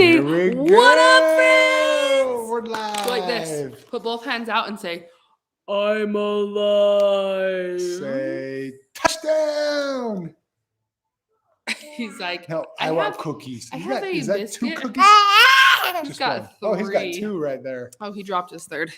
say, what up, friends? We're live. Like this. Put both hands out and say, I'm alive. Say touchdown. He's like, No, I want cookies. Is that two cookies? He's got 3. Oh, he's got 2 right there. Oh, he dropped his 3rd.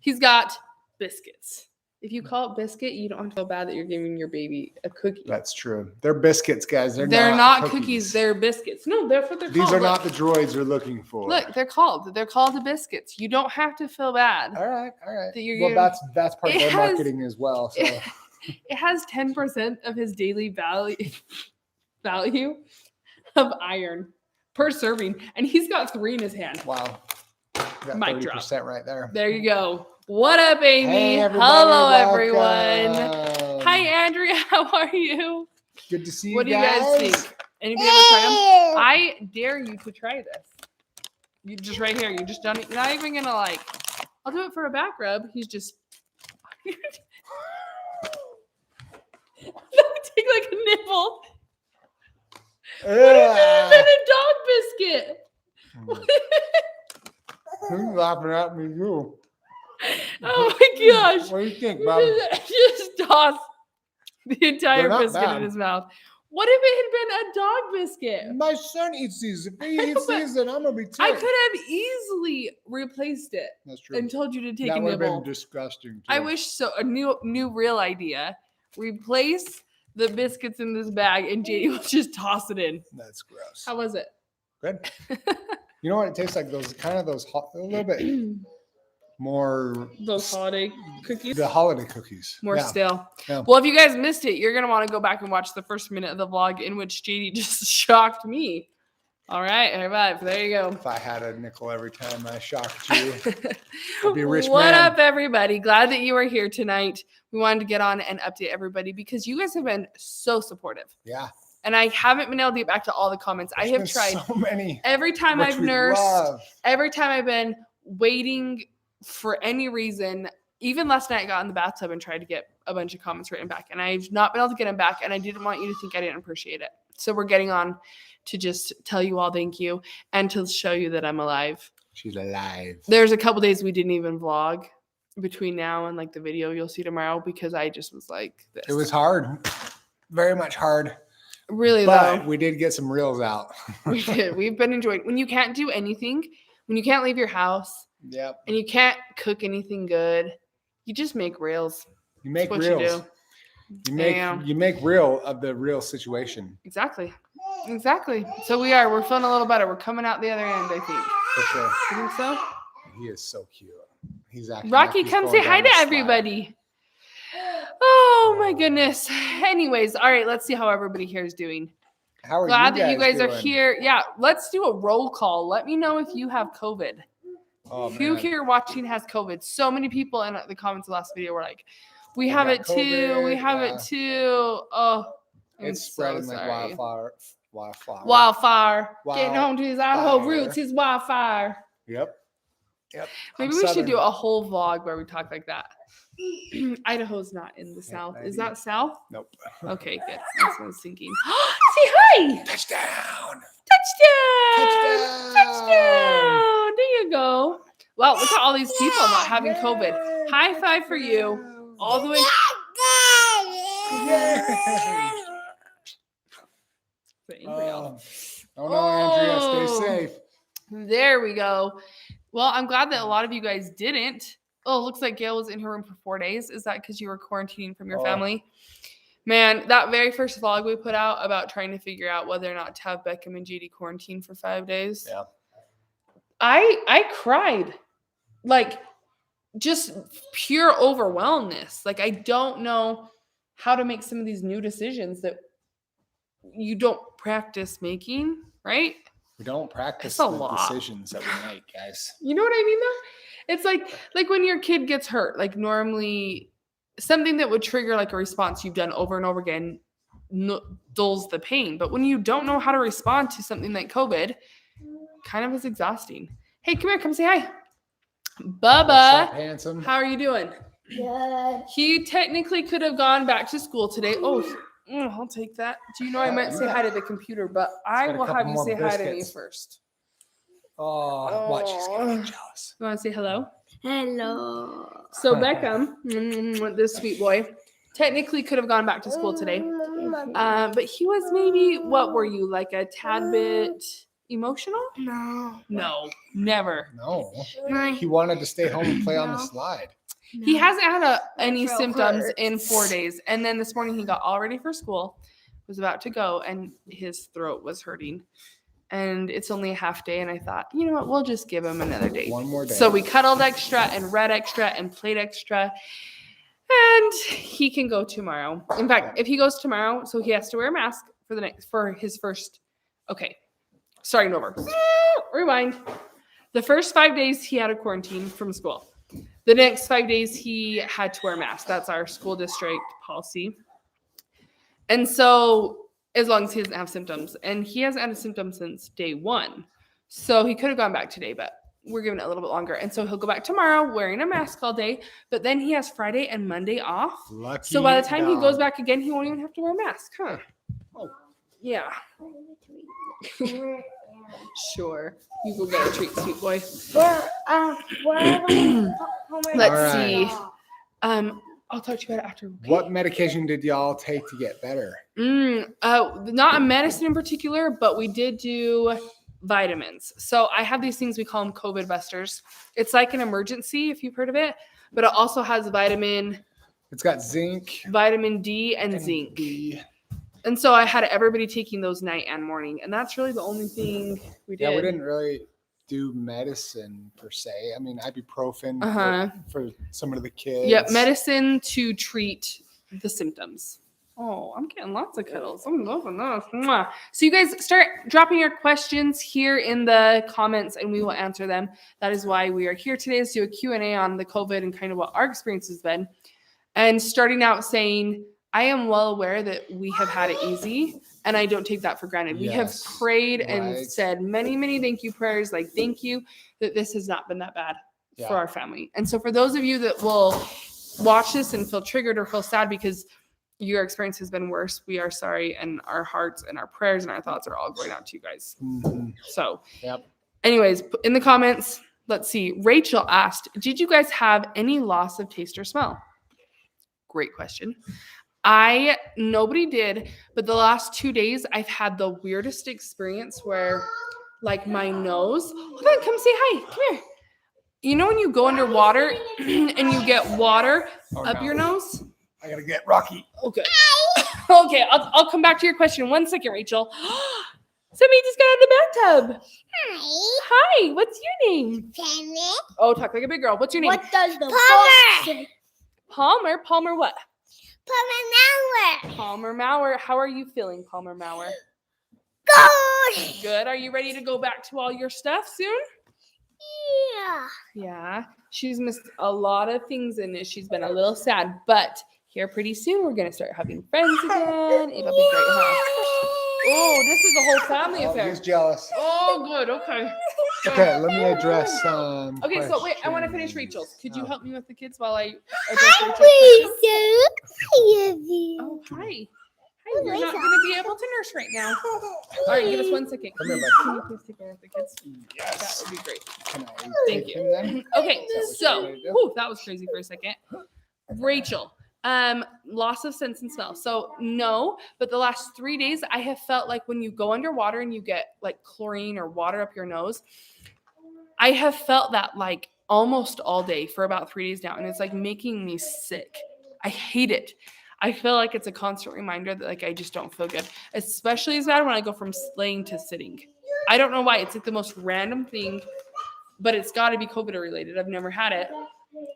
He's got biscuits. If you call it biscuit, you don't have to feel bad that you're giving your baby a cookie. That's true. They're biscuits, guys. They're not cookies. They're biscuits. No, that's what they're called. These are not the droids you're looking for. Look, they're called the biscuits. You don't have to feel bad. All right. That That's part of their marketing as well. So it has 10% of his daily value of iron per serving, and he's got 3 in his hand. Wow. Got Mic 30% drop. right there. There you go. What up, Amy? Hey, hello, welcome. everyone. Hi, Andrea. How are you? Good to see you. What do you guys think? Anybody ever try them? I dare you to try this. You just right here. You just done it. You're not even gonna like. I'll do it for a back rub. He's just. Take like a nibble. What is it than a dog biscuit? Who's laughing at me, you? Oh my gosh. What do you think, Bob? Just toss the entire biscuit in his mouth. What if it had been a dog biscuit? My son eats these. If he eats these, then I'm going to be ticked. I could have easily replaced it. That's true. And told you to take that a nibble. That would have been disgusting, too. I wish so. A new real idea. Replace the biscuits in this bag and JD will just toss it in. That's gross. How was it? Good. You know what it tastes like? Those hot, a little bit more. Those holiday cookies? The holiday cookies. More stale. Yeah. Well, if you guys missed it, you're going to want to go back and watch the first minute of the vlog in which JD just shocked me. All right. All right. There you go. If I had a nickel every time I shocked you, I'd be a rich What man. up, everybody? Glad that you are here tonight. We wanted to get on and update everybody because you guys have been so supportive. Yeah. And I haven't been able to get back to all the comments. I have tried so many. Every time I've nursed, every time I've been waiting for any reason. Even last night I got in the bathtub and tried to get a bunch of comments written back. And I've not been able to get them back. And I didn't want you to think I didn't appreciate it. So we're getting on to just tell you all thank you and to show you that I'm alive. She's alive. There's a couple days we didn't even vlog between now and like the video you'll see tomorrow because I just was like this. It was hard. Very much hard. Really, but we did get some reels out. We did. We've been enjoying. When you can't do anything, when you can't leave your house, yep, and you can't cook anything good, you just make reels. You make reels. You make real of the real situation. Exactly. So we're feeling a little better. We're coming out the other end, I think. For sure. You think so? He is so cute. He's acting Rocky, come say hi to everybody. Oh my goodness. Anyways, all right, let's see how everybody here is doing. How are Glad that you guys are here. Yeah, let's do a roll call. Let me know if you have COVID. Who here watching has COVID? So many people in the comments of the last video were like, we have it too. We have it too. Oh, it's spreading like wildfire. Getting home to his Idaho roots, his wildfire. Yep. Maybe we should do a whole vlog where we talk like that. Idaho's not in the South. Is that South? Nope. Okay, good. That's what I was thinking. Say hi! Touchdown! There you go. Wow, look at all these people not having COVID. High five for you. All the way. Oh no, Andrea, stay safe. There we go. Well, I'm glad that a lot of you guys didn't. Oh, it looks like Gail was in her room for 4 days. Is that because you were quarantining from your family? Man, that very first vlog we put out about trying to figure out whether or not to have Beckham and JD quarantine for 5 days. Yeah. I cried. Like, just pure overwhelmness. Like, I don't know how to make some of these new decisions that you don't practice making, right? We don't practice the decisions that we make, guys. You know what I mean, though? It's like when your kid gets hurt, like normally something that would trigger like a response you've done over and over again dulls the pain. But when you don't know how to respond to something like COVID, kind of is exhausting. Hey, come here. Come say hi. Bubba. What's up, handsome? How are you doing? Good. He technically could have gone back to school today. Oh, I'll take that. Do you know I might say hi to the computer, but I will have you say hi to me first. Oh, watch, she's gonna get jealous. You want to say hello? Hello. So Beckham, this sweet boy, technically could have gone back to school today, but he was maybe, what were you, like a tad bit emotional? No, never. No. He wanted to stay home and play on the slide. He hasn't had any throat symptoms hurts. in 4 days. And then this morning he got all ready for school, was about to go, and his throat was hurting. And it's only a half day. And I thought, you know what? We'll just give him another day. One more day. So we cuddled extra and read extra and played extra. And he can go tomorrow. In fact, if he goes tomorrow, so he has to wear a mask for his first. Okay. Starting over. Rewind. The first 5 days he had a quarantine from school. The next 5 days he had to wear a mask. That's our school district policy. And so as long as he doesn't have symptoms. And he hasn't had a symptom since day 1. So he could have gone back today, but we're giving it a little bit longer. And so he'll go back tomorrow wearing a mask all day. But then he has Friday and Monday off. Lucky so by the time he dog. goes back again, he won't even have to wear a mask, huh? Oh. Yeah. Sure. You go get a treat, sweet boy. Let's see. I'll talk to you about it after. Okay? What medication did y'all take to get better? Not a medicine in particular, but we did do vitamins. So I have these things, we call them COVID busters. It's like an emergency, if you've heard of it, but it also has It's got zinc, vitamin D, and zinc. B. And so I had everybody taking those night and morning, and that's really the only thing we did. Yeah, we didn't really do medicine per se. I mean, ibuprofen for some of the kids. Yep, medicine to treat the symptoms. Oh, I'm getting lots of cuddles. I'm loving those. Mwah. So you guys start dropping your questions here in the comments, and we will answer them. That is why we are here today, is to do a Q&A on the COVID and kind of what our experience has been. And starting out saying, I am well aware that we have had it easy, and I don't take that for granted. We have prayed and said many, many thank you prayers, like thank you that this has not been that bad for our family. And so for those of you that will watch this and feel triggered or feel sad because your experience has been worse, we are sorry, and our hearts and our prayers and our thoughts are all going out to you guys. Mm-hmm. So anyways, in the comments, let's see. Rachel asked, did you guys have any loss of taste or smell? Great question. Nobody did, but the last 2 days I've had the weirdest experience where like my nose, hold on, come say hi, come here. You know when you go underwater and you get water up your nose? I gotta get Rocky. Okay. Okay, I'll come back to your question in 1 second, Rachel. Somebody just got out of the bathtub. Hi, what's your name? Family. Oh, talk like a big girl. What's your name? What does the box say? Palmer. Palmer what? Palmer. Palmer Mower. How are you feeling, Palmer Mower? Good. Good. Are you ready to go back to all your stuff soon? Yeah. Yeah. She's missed a lot of things and she's been a little sad, but here pretty soon we're gonna start having friends again. It'll be great, huh? Oh, this is a whole family affair. He's jealous. Oh, good. Okay. Okay, let me address some. Okay, so wait, I want to finish questions. Rachel's. Could you help me with the kids while I address Hi, Rachel's question? Lisa. Oh, hi. Hi, you're not going to be able to nurse right now. All right, give us 1 second. Come here, bud. Can you please take care of the kids? Yes. That would be great. Can I Thank take you. him then? Okay, so, what you're gonna do? whew, that was crazy for a second. Rachel, loss of sense and smell. So no, but the last 3 days I have felt like when you go underwater and you get like chlorine or water up your nose, I have felt that like almost all day for about 3 days now. And it's like making me sick. I hate it. I feel like it's a constant reminder that like I just don't feel good, especially as bad when I go from laying to sitting. I don't know why. It's like the most random thing, but it's got to be COVID related. I've never had it.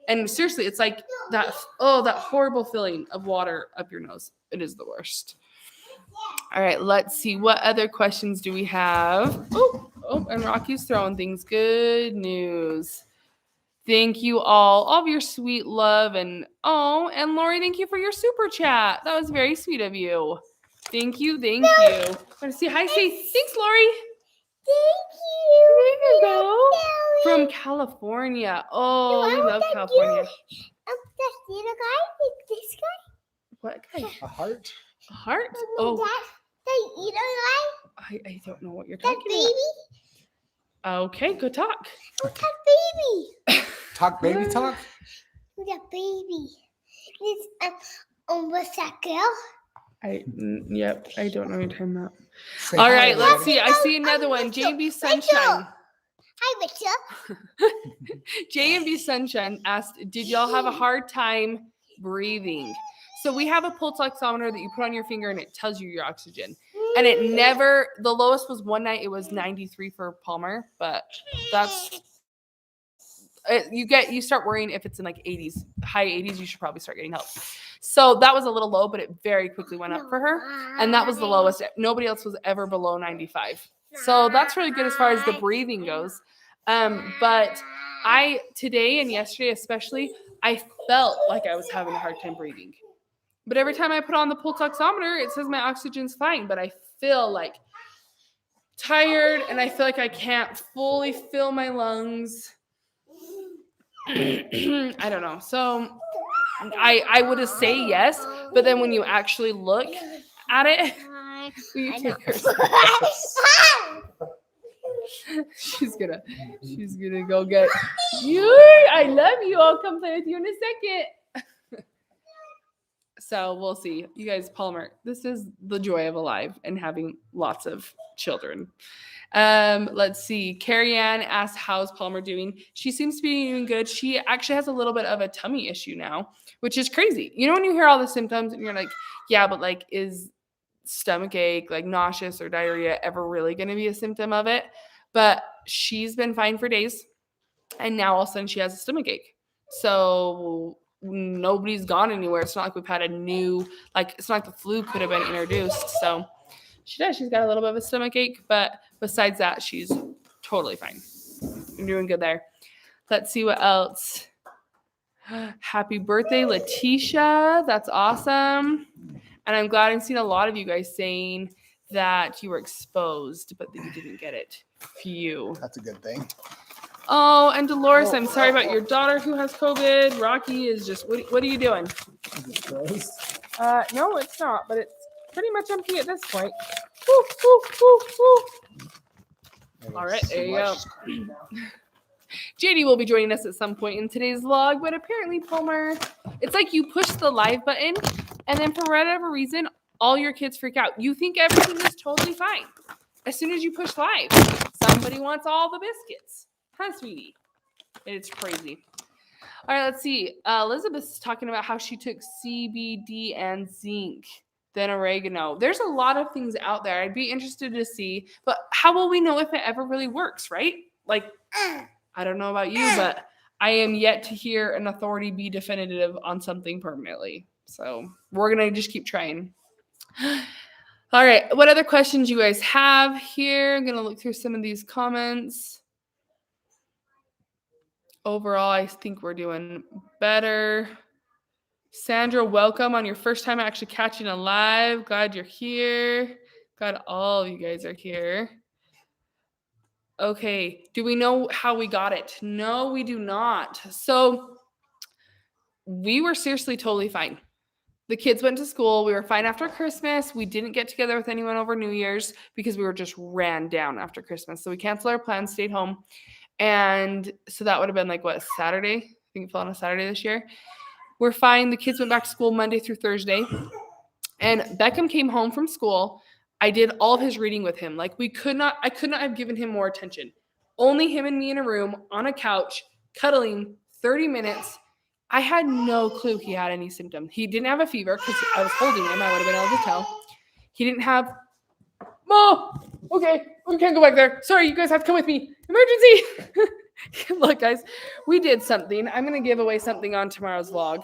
And seriously, it's like that horrible feeling of water up your nose. It is the worst. All right, let's see. What other questions do we have? Oh, and Rocky's throwing things. Good news. Thank you all of your sweet love. And Lori, thank you for your super chat. That was very sweet of you. Thank you. I want to say hi. Say thanks, Lori. Thank you. There you go. From California. Oh, we love California. That little guy, this guy. What guy? A heart? A heart? That little guy. I don't know what you're talking That baby. Okay, good talk. Look at baby. Talk, baby, talk. Look at baby. It's what's that girl? Yep, I don't know what you're talking about. Say All hi, right, let's everybody. see. I see another one. J&B Sunshine. Hi, Richard. J&B Sunshine asked, did y'all have a hard time breathing? So we have a pulse oximeter that you put on your finger and it tells you your oxygen. And it never, the lowest was one night, it was 93 for Palmer, but that's, you start worrying if it's in like 80s, high 80s, you should probably start getting help. So that was a little low, but it very quickly went up for her. And that was the lowest. Nobody else was ever below 95. So that's really good as far as the breathing goes. But today and yesterday especially, I felt like I was having a hard time breathing. But every time I put on the pulse oximeter, it says my oxygen's fine, but I feel like tired and I feel like I can't fully fill my lungs. I don't know. So I would say yes, but then when you actually look at it, you take her. She's gonna go get you. I love you. I'll come play with you in a second. So we'll see. You guys, Palmer, this is the joy of alive and having lots of children. Let's see. Carrie Ann asked, how's Palmer doing? She seems to be doing good. She actually has a little bit of a tummy issue now, which is crazy. You know, when you hear all the symptoms and you're like, yeah, but like, is stomach ache, like nauseous or diarrhea ever really going to be a symptom of it? But she's been fine for days. And now all of a sudden she has a stomach ache. So nobody's gone anywhere. It's not like we've had a new, like, it's not like the flu could have been introduced. So she does. She's got a little bit of a stomach ache, but besides that, she's totally fine. You're doing good there. Let's see what else. Happy birthday, Letitia. That's awesome. And I'm glad I've seen a lot of you guys saying that you were exposed, but that you didn't get it. Phew. That's a good thing. Oh, and Dolores, I'm sorry about your daughter who has COVID. Rocky is just, what are you doing? No, it's not, but it's pretty much empty at this point. Woo, woo, woo, woo. All right, there you go. JD will be joining us at some point in today's vlog, but apparently Palmer, it's like you push the live button, and then for whatever reason, all your kids freak out. You think everything is totally fine. As soon as you push live, somebody wants all the biscuits. Huh, sweetie? It's crazy. All right, let's see. Elizabeth's talking about how she took CBD and zinc, then oregano. There's a lot of things out there. I'd be interested to see, but how will we know if it ever really works, right? Like, I don't know about you, but I am yet to hear an authority be definitive on something permanently. So we're going to just keep trying. All right, what other questions you guys have here? I'm going to look through some of these comments. Overall, I think we're doing better. Sandra, welcome on your first time actually catching a live. Glad you're here. Glad all of you guys are here. Okay, do we know how we got it? No, we do not. So we were seriously totally fine. The kids went to school. We were fine after Christmas. We didn't get together with anyone over New Year's because we were just ran down after Christmas. So we canceled our plans, stayed home. And so that would have been like, what, Saturday? I think it fell on a Saturday this year. We're fine. The kids went back to school Monday through Thursday. And Beckham came home from school. I did all of his reading with him. Like I could not have given him more attention. Only him and me in a room on a couch, cuddling 30 minutes. I had no clue he had any symptoms. He didn't have a fever because I was holding him. I would have been able to tell. He didn't have, okay, we can't go back there. Sorry, you guys have to come with me. Emergency. Look, guys, we did something. I'm going to give away something on tomorrow's vlog.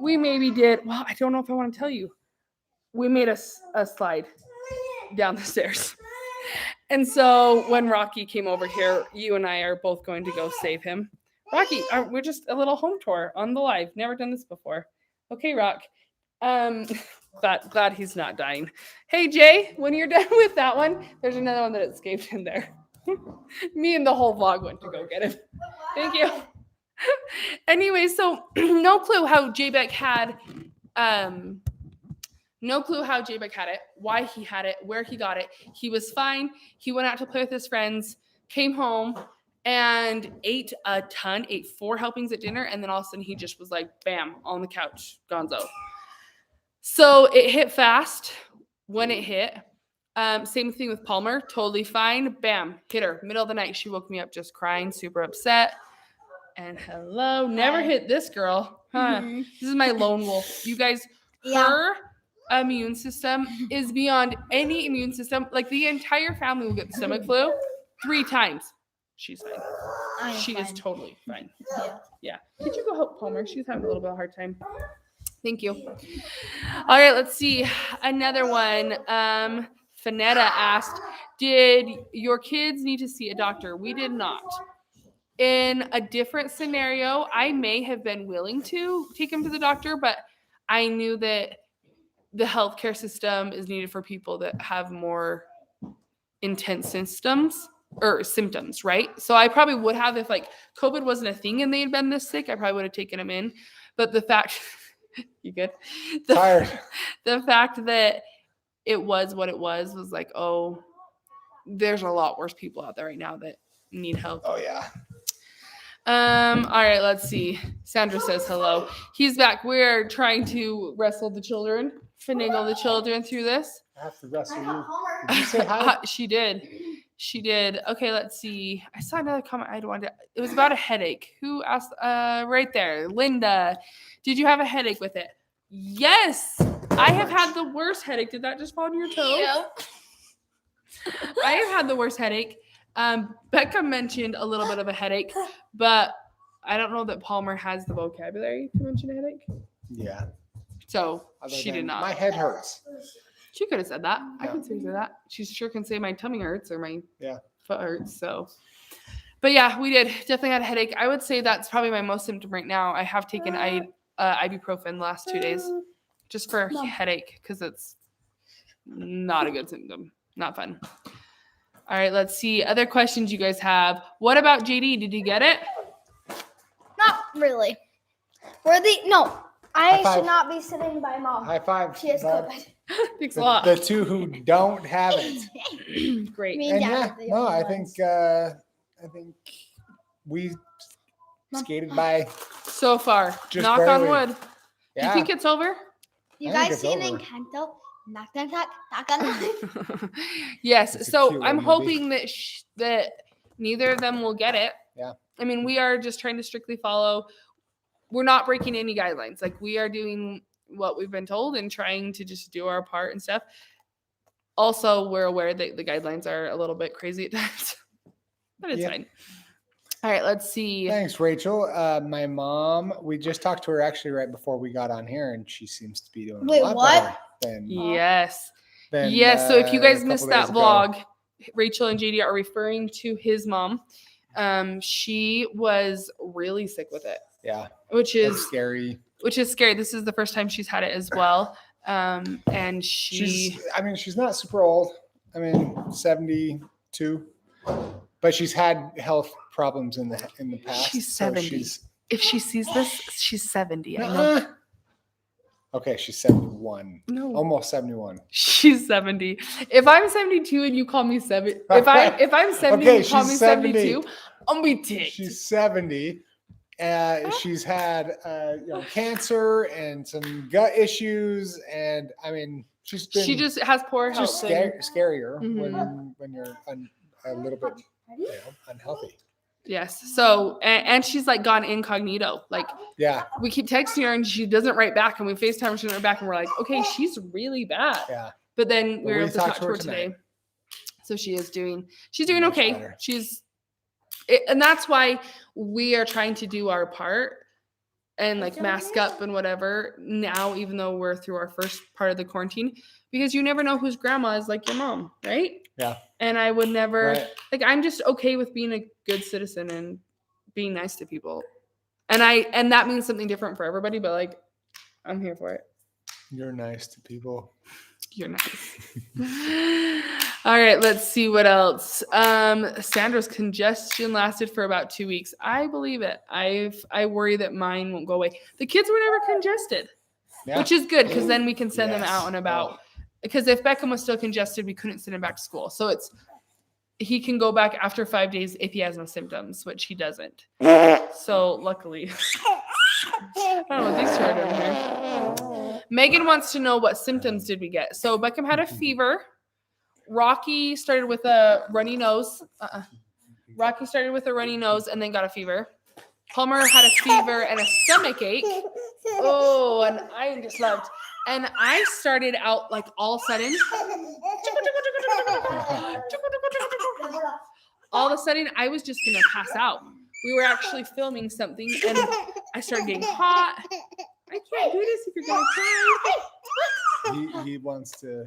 We maybe did, well, I don't know if I want to tell you. We made a slide down the stairs. And so when Rocky came over here, you and I are both going to go save him. Rocky, we're just a little home tour on the live. Never done this before. Okay, Rock. Glad he's not dying. Hey, Jay, when you're done with that one, there's another one that escaped in there. Me and the whole vlog went to go get him. Thank you. Anyway, so no clue how J-Beck had it, why he had it, where he got it. He was fine. He went out to play with his friends. came home and ate a ton, ate 4 helpings at dinner, and then all of a sudden he just was like, bam, on the couch, gonzo. So it hit fast when it hit. Same thing with Palmer, totally fine. Bam, hit her. Middle of the night, she woke me up just crying, super upset. And hello, never hit this girl. Huh? Mhm. This is my lone wolf. You guys, her immune system is beyond any immune system. Like the entire family will get the stomach flu 3 times. She's fine. She is totally fine. Yeah. Could you go help Palmer? She's having a little bit of a hard time. Thank you. All right, let's see. Another one. Fanetta asked, did your kids need to see a doctor? We did not. In a different scenario, I may have been willing to take them to the doctor, but I knew that the healthcare system is needed for people that have more intense symptoms, right? So I probably would have, if like COVID wasn't a thing and they had been this sick, I probably would have taken them in. But the fact, you good? Tired. The fact that it was what it was like, oh, there's a lot worse people out there right now that need help. Oh yeah. All right, let's see. Sandra says hello. He's back. We're trying to wrestle the children, finagle the children through this. I have to wrestle you. Did you say hi? She did. Okay, let's see. I saw another comment I wanted. It was about a headache. Who asked? Right there, Linda. Did you have a headache with it? Yes, I have had the worst headache. Did that just fall on your toe? Yep. I have had the worst headache. Becca mentioned a little bit of a headache, but I don't know that Palmer has the vocabulary to mention a headache. Yeah. So she did not. My head hurts. She could have said that. I Yeah. could say that. She sure can say my tummy hurts or my Yeah. foot hurts. So, but yeah, we did definitely had a headache. I would say that's probably my most symptom right now. I have taken ibuprofen the last 2 days just for a headache because it's not a good symptom. Not fun. All right, let's see. Other questions you guys have. What about JD? Did you get it? Not really. I should not be sitting by Mom. High five. She has Mom. COVID. Thanks a lot. The 2 who don't have it. Great. Me And Dad yeah, are the no, only I ones. think we skated by. So far, Just knock barely. on wood. Yeah. Do you think it's over? You I think guys it's seen over. Encanto? Knock, knock, knock, knock on wood. Yes. It's a So cute I'm little movie. hoping that neither of them will get it. Yeah. I mean, we are just trying to strictly follow. We're not breaking any guidelines. Like we are doing what we've been told and trying to just do our part and stuff. Also, we're aware that the guidelines are a little bit crazy at times, but it's Yeah. fine. All right, let's see. Thanks, Rachel. My mom, we just talked to her actually right before we got on here, and she seems to be doing Wait, a lot what? better than, Yes. than Yes. So if you a guys couple missed days that ago. vlog, Rachel and JD are referring to his mom. She was really sick with it, Yeah, which that's is scary. scary. This is the first time she's had it as well. And She's not super old. 72, but she's had health problems in the past. She's so 70. If she sees this, she's 70. I know. Uh-uh. Okay, she's 71. No. Almost 71. She's 70. If I'm 72 and you call me 70, if I'm 70 Okay, and you call me she's 70. 72, I'll be ticked. She's 70. She's had cancer and some gut issues, and she's been. She just has poor it's health. just and- scarier Mhm. when you're a little bit unhealthy. Yes. So, and she's like gone incognito. Like Yeah, we keep texting her and she doesn't write back, and we FaceTime her, she doesn't write back, and we're like, okay, she's really bad. yeah. But then we But were we able to talked talk to her today. tonight. So she's doing Much okay. better. And that's why we are trying to do our part and like mask up and whatever now, even though we're through our first part of the quarantine, because you never know whose grandma is like your mom, right? Yeah. And I would never Right. I'm just okay with being a good citizen and being nice to people. And that means something different for everybody, but like I'm here for it. You're nice to people. You're nice. All right, let's see what else. Sandra's congestion lasted for about 2 weeks. I believe it. I worry that mine won't go away. The kids were never congested, Yeah. which is good because then we can send them Yes. out and about. Oh. Because if Beckham was still congested, we couldn't send him back to school. So he can go back after 5 days if he has no symptoms, which he doesn't. So luckily, I don't know what these two are doing here. Megan wants to know what symptoms did we get. So Beckham had a fever. Rocky started with a runny nose. Rocky started with a runny nose and then got a fever. Palmer had a fever and a stomach ache. Oh, and I just loved. And I started out like all of a sudden. All of a sudden, I was just gonna pass out. We were actually filming something, and I started getting hot. I can't do this if you're gonna cry. He wants to.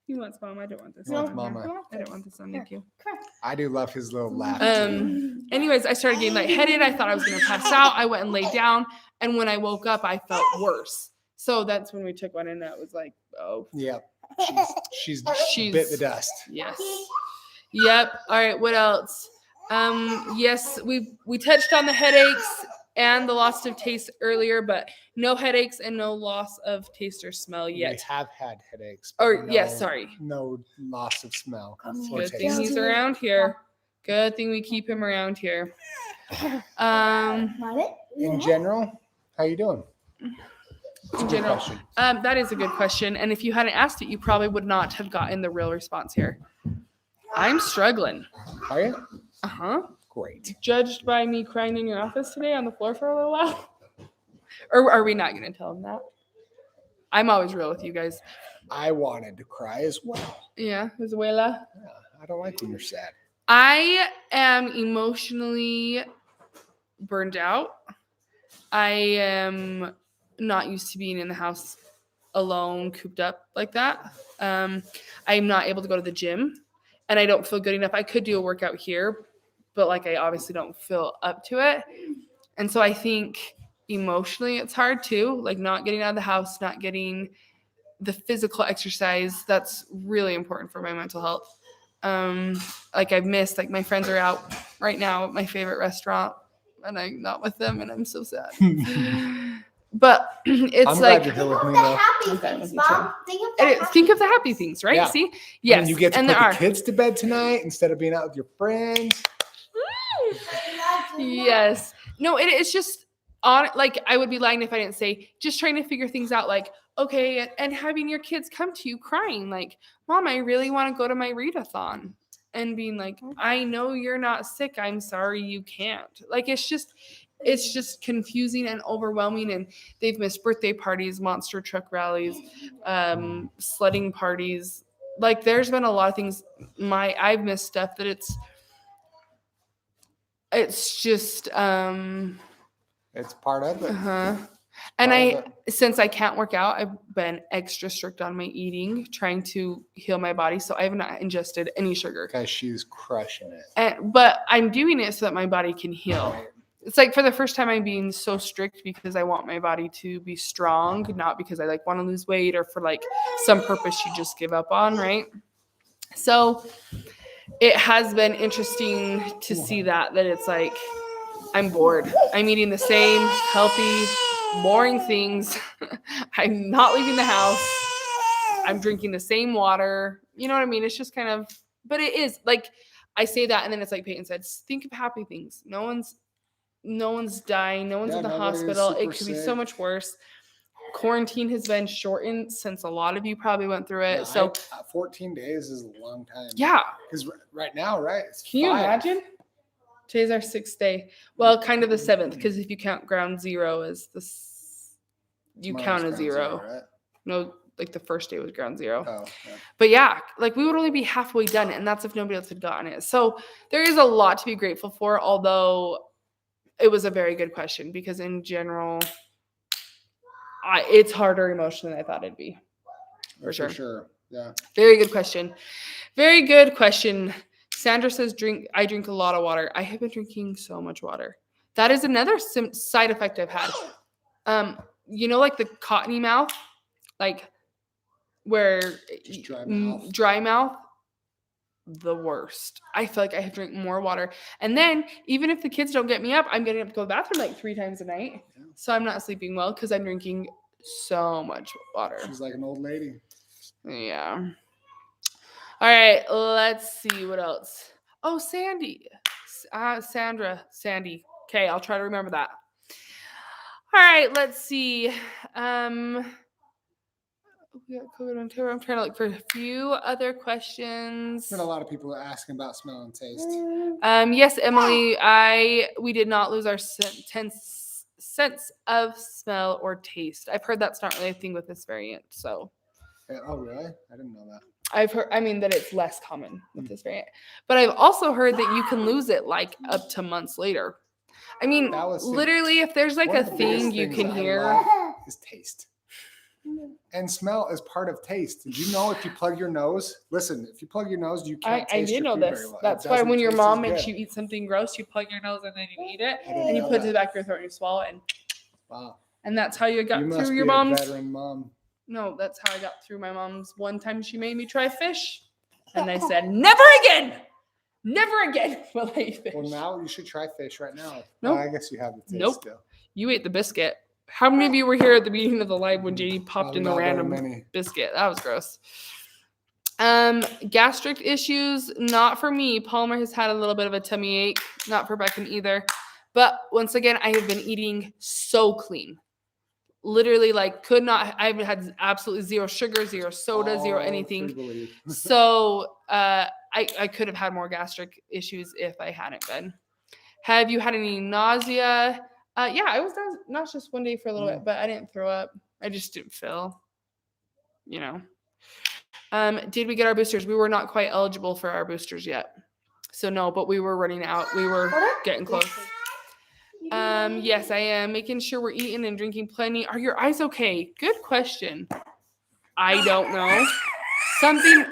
He wants mom. I don't want this. He wants mama. I don't want this on. Thank you. I do love his little laugh. Anyways, I started getting lightheaded. I thought I was gonna pass out. I went and laid down, and when I woke up, I felt worse. So that's when we took one, and that was like, oh, yeah, she's bit the dust. Yes. Yep. All right. What else? Yes, we touched on the headaches and the loss of taste earlier, but no headaches and no loss of taste or smell yet. We have had headaches. Or yes, sorry. No loss of smell. Good thing he's around here. Good thing we keep him around here. In general, how you doing? In general, that is a good question. And if you hadn't asked it, you probably would not have gotten the real response here. I'm struggling. Are you? Uh-huh. Great. Judged by me crying in your office today on the floor for a little while? Or are we not going to tell him that? I'm always real with you guys. I wanted to cry as well. Yeah, Abuela. Yeah, I don't like when you're sad. I am emotionally burned out. I am not used to being in the house alone, cooped up like that. I'm not able to go to the gym. And I don't feel good enough. I could do a workout here, but like I obviously don't feel up to it. And so I think emotionally it's hard too, like not getting out of the house, not getting the physical exercise. That's really important for my mental health. Like I've missed, like my friends are out right now at my favorite restaurant and I'm not with them and I'm so sad. But it's I'm like glad you're here with me though. Think of the happy things, right? Yeah. See? Yes. And you get to and put there the kids to bed tonight instead of being out with your friends. Yes. No, it's just on like I would be lying if I didn't say just trying to figure things out like, okay, and having your kids come to you crying like, Mom, I really want to go to my readathon. And being like, I know you're not sick. I'm sorry you can't. Like it's just confusing and overwhelming, and they've missed birthday parties, monster truck rallies, sledding parties. Like there's been a lot of things I've missed stuff that it's just it's part of it. And since I can't work out, I've been extra strict on my eating, trying to heal my body. So I have not ingested any sugar. Guys, she's crushing it. But I'm doing it so that my body can heal. It's like for the first time I'm being so strict because I want my body to be strong, not because I like want to lose weight or for like some purpose you just give up on, right? So it has been interesting to see that it's like I'm bored. I'm eating the same healthy, boring things. I'm not leaving the house. I'm drinking the same water. You know what I mean? It's just kind of, but it is like I say that and then it's like Peyton said, think of happy things. No one's dying. No one's in the hospital. It could be so much worse. Quarantine has been shortened since a lot of you probably went through it. So 14 days is a long time. Yeah. Because right now, right? Can you imagine? Today's our 6th day. Well, kind of the 7th, because if you count ground zero as you count a zero. Right? No, like the first day was ground zero. Oh, yeah. But yeah, like we would only be halfway done, and that's if nobody else had gotten it. So there is a lot to be grateful for, although it was a very good question because in general, it's harder emotionally than I thought it'd be. For sure. Yeah. Very good question. Very good question. Sandra says, I drink a lot of water. I have been drinking so much water. That is another side effect I've had. You know, like the cottony mouth, like where dry mouth, the worst. I feel like I have to drink more water. And then even if the kids don't get me up, I'm getting up to go to the bathroom like 3 times a night. Yeah. So I'm not sleeping well because I'm drinking so much water. She's like an old lady. Yeah. All right, let's see what else. Oh, Sandy. Sandy. Okay, I'll try to remember that. All right, let's see. We got COVID on tour. I'm trying to look for a few other questions. There's been a lot of people asking about smell and taste. Yes, Emily, we did not lose our sense of smell or taste. I've heard that's not really a thing with this variant. So. Oh, really? I didn't know that. I've heard, that it's less common with this variant. But I've also heard that you can lose it like up to months later. I mean, literally, if there's like a thing you can hear, is taste. And smell is part of taste. Did you know if you plug your nose, if you plug your nose, you can't taste your food very well. That's why when your mom makes you eat something gross, you plug your nose and then you eat it, and you put it to the back of your throat and you swallow it. Wow. And that's how you got You through must your be a mom's. veteran mom. No, that's how I got through my mom's. One time she made me try fish, and I said, never again. Never again will I eat fish. Well, now you should try fish right now. Nope. I guess you have the taste Nope. still. You ate the biscuit. How many of you were here at the beginning of the live when JD popped in the random biscuit? That was gross. Gastric issues, not for me. Palmer has had a little bit of a tummy ache, not for Beckon either. But once again, I have been eating so clean. Literally, like, I've had absolutely zero sugar, zero soda, zero anything. So I could have had more gastric issues if I hadn't been. Have you had any nausea? Yeah, I was nauseous one day for a little bit, but I didn't throw up. I just didn't feel, Did we get our boosters? We were not quite eligible for our boosters yet. So no, but we were running out. We were getting close. Yes, I am. Making sure we're eating and drinking plenty. Are your eyes okay? Good question. I don't know.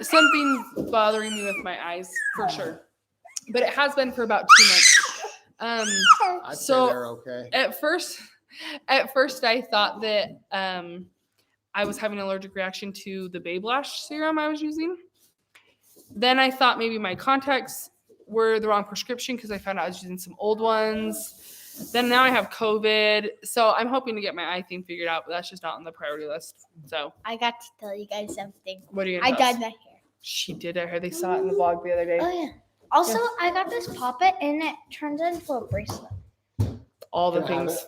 Something's bothering me with my eyes for sure. But it has been for about 2 months. I'd say they're okay. At first I thought that I was having an allergic reaction to the Babe Lash serum I was using. Then I thought maybe my contacts were the wrong prescription because I found out I was using some old ones. Then now I have COVID. So I'm hoping to get my eye thing figured out, but that's just not on the priority list. So I got to tell you guys something. What are you gonna tell us? I dyed my hair. She did her hair. They saw it in the vlog the other day. Oh yeah. Also, I got this poppet and it turns into a bracelet. All the things.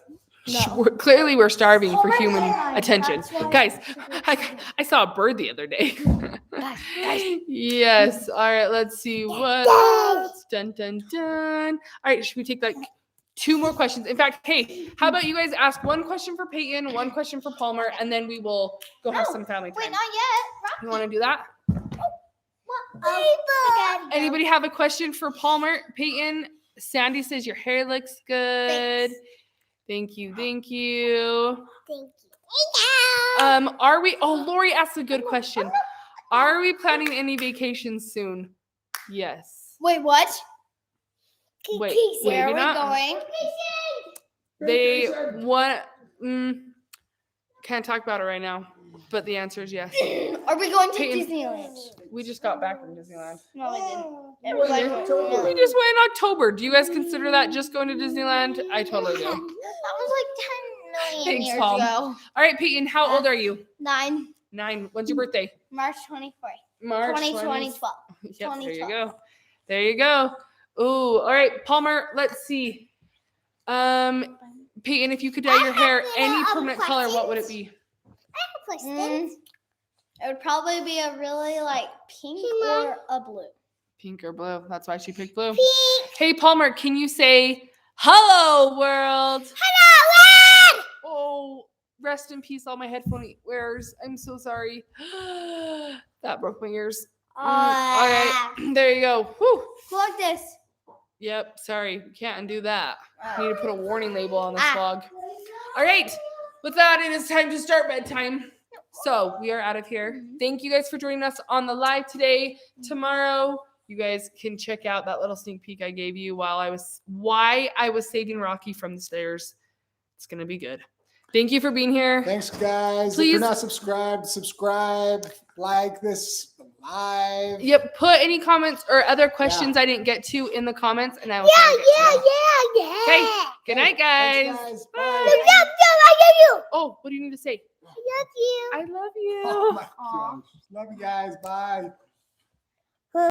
No. Clearly, we're starving for human attention. Guys, I saw a bird the other day. Guys. Yes. All right, let's see what else. Dun, dun, dun. All right, should we take like 2 more questions? In fact, hey, how about you guys ask 1 question for Peyton, 1 question for Palmer, and then we will go have some family time. Wait, not yet. You want to do that? What? Anybody have a question for Palmer? Peyton, Sandy says your hair looks good. Thank you. Thank you. Lori asked a good question. Are we planning any vacations soon? Yes. Wait, what? Wait, where maybe are not. we going? Can't talk about it right now, but the answer is yes. Are we going to Peyton, Disneyland? We just got back from Disneyland. No, I didn't. We just went in October. Do you guys consider that just going to Disneyland? I totally do. That was like 10 million Thanks, years Paul. ago. All right, Peyton, how old are you? 9. 9. When's your birthday? March 24th. March 2012. Yep, there you go. Ooh, all right, Palmer, let's see. Peyton, if you could dye your hair any permanent color, what would it be? It would probably be a really pink or a blue. Pink or blue. That's why she picked blue. Pink. Hey, Palmer, can you say hello, world? Hello, world! Oh, rest in peace, all my headphone wearers. I'm so sorry. That broke my ears. All right, there you go. Whew. Look this. Yep, sorry. We can't undo that. Need to put a warning label on this vlog. All right, with that, it is time to start bedtime. So we are out of here. Thank you guys for joining us on the live today. Tomorrow, you guys can check out that little sneak peek I gave you why I was saving Rocky from the stairs. It's going to be good. Thank you for being here. Thanks, guys. Please, if you're not subscribed, subscribe, like this live. Yep. Put any comments or other questions I didn't get to in the comments, and I will. Yeah. Okay. Good night, guys. Thanks, guys. Bye. I love you. Oh, what do you need to say? I love you. I love you. Oh my gosh. Love you guys. Bye.